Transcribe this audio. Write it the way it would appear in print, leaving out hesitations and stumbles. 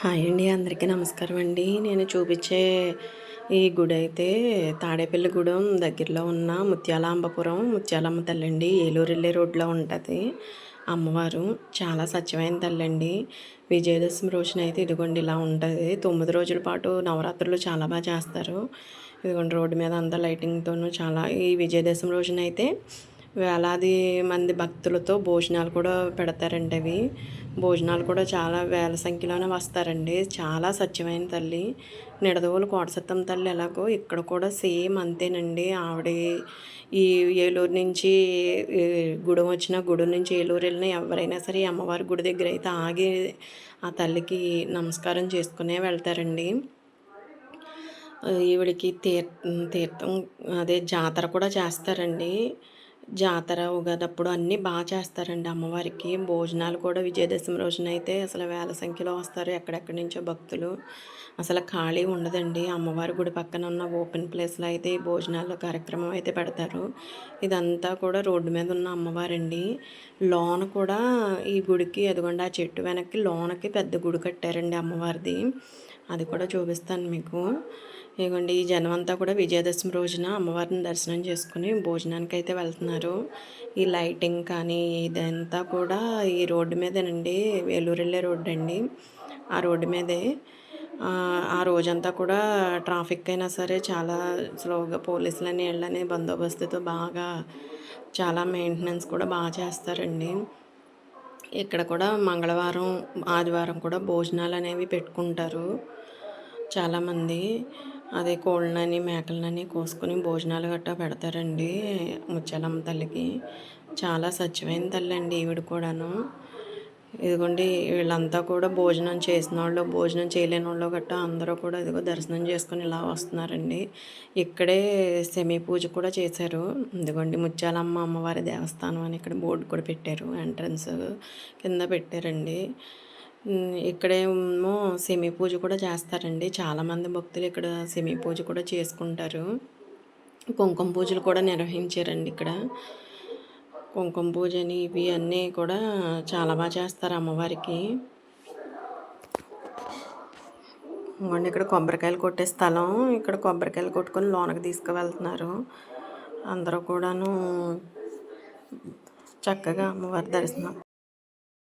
Hi అండి. అందరికీ నమస్కారం అండి. నేను చూపించే ఈ గుడైతే తాడేపల్లిగూడెం దగ్గరలో ఉన్న ముత్యాలాంబపురం ముత్యాలమ్మ తల్లండి. ఏలూరు వెళ్ళే రోడ్లో ఉంటుంది అమ్మవారు. చాలా సత్యమైన తల్లండి. విజయదశమి రోజునైతే ఇదిగోండి ఇలా ఉంటుంది. 9 రోజుల పాటు నవరాత్రులు చాలా బాగా చేస్తారు. ఇదిగోండి రోడ్డు మీద అంతా లైటింగ్‌తోనూ చాలా ఈ విజయదశమి రోజునైతే వేలాది మంది భక్తులతో భోజనాలు కూడా పెడతారండి అవి. భోజనాలు కూడా చాలా వేల సంఖ్యలోనే వస్తారండి. చాలా సత్యమైన తల్లి. నిడదవోలు కోటసత్తమ్మ తల్లి ఎలాగో ఇక్కడ కూడా సేమ్ అంతేనండి. ఆవిడ ఈ ఏలూరు నుంచి ఈ గుడెం వచ్చిన గుడెం నుంచి ఏలూరు వెళ్ళిన ఎవరైనా సరే ఈ అమ్మవారి గుడి దగ్గర అయితే ఆగి ఆ తల్లికి నమస్కారం చేసుకునే వెళ్తారండి. ఈవిడికి తీర్థం అదే జాతర కూడా చేస్తారండి. జాతర ఉగాదప్పుడు అన్నీ బాగా చేస్తారండి అమ్మవారికి. భోజనాలు కూడా విజయదశమి రోజునైతే అసలు వేల సంఖ్యలో వస్తారు. ఎక్కడెక్కడి నుంచో భక్తులు. అసలు ఖాళీ ఉండదండి. అమ్మవారి గుడి పక్కన ఉన్న ఓపెన్ ప్లేస్‌లో అయితే ఈ భోజనాల కార్యక్రమం అయితే పెడతారు. ఇదంతా కూడా రోడ్డు మీద ఉన్న అమ్మవారండి. లోన కూడా ఈ గుడికి అదిగోండి ఆ చెట్టు వెనక్కి లోనకి పెద్ద గుడి కట్టారండి అమ్మవారిది. అది కూడా చూపిస్తాను మీకు. ఇదిగోండి ఈ జనం అంతా కూడా విజయదశమి రోజున అమ్మవారిని దర్శనం చేసుకుని భోజనానికి అయితే వెళ్తున్నారు. ఈ లైటింగ్ కానీ ఇదంతా కూడా ఈ రోడ్డు మీదేనండి. వేలూరు వెళ్ళే రోడ్డు అండి. ఆ రోడ్డు మీదే ఆ రోజంతా కూడా ట్రాఫిక్ అయినా సరే చాలా స్లోగా పోలీసులని వీళ్ళని బందోబస్తుతో బాగా చాలా మెయింటెనెన్స్ కూడా బాగా చేస్తారండి. ఇక్కడ కూడా మంగళవారం, ఆదివారం కూడా భోజనాలు అనేవి పెట్టుకుంటారు చాలామంది. అదే కోళ్ళని మేకలని కోసుకొని భోజనాలు గట్టా పెడతారండి ముత్యాలమ్మ తల్లికి. చాలా స్వచ్ఛమైన తల్లి అండి ఈవిడ కూడాను. ఇదిగోండి వీళ్ళంతా కూడా భోజనం చేసినోళ్ళు, భోజనం చేయలేనోళ్ళు గట్టా అందరూ కూడా ఇదిగో దర్శనం చేసుకొని ఇలా వస్తున్నారండి. ఇక్కడే సెమీ పూజ కూడా చేశారు. ఇదిగోండి ముత్యాలమ్మ అమ్మవారి దేవస్థానం అని ఇక్కడ బోర్డు కూడా పెట్టారు. ఎంట్రన్స్ కింద పెట్టారండి. ఇక్కడేమో సెమీ పూజ కూడా చేస్తారండి. చాలామంది భక్తులు ఇక్కడ సెమీ పూజ కూడా చేసుకుంటారు. కుంకుమ పూజలు కూడా నిర్వహించారండి ఇక్కడ. కుంకుమ పూజని ఇవి అన్నీ కూడా చాలా బాగా చేస్తారు అమ్మవారికి. ఇదిగోండి ఇక్కడ కొబ్బరికాయలు కొట్టే స్థలం. ఇక్కడ కొబ్బరికాయలు కొట్టుకొని లోనకి తీసుకువెళ్తున్నారు. అందరూ కూడాను చక్కగా అమ్మవారి దర్శనం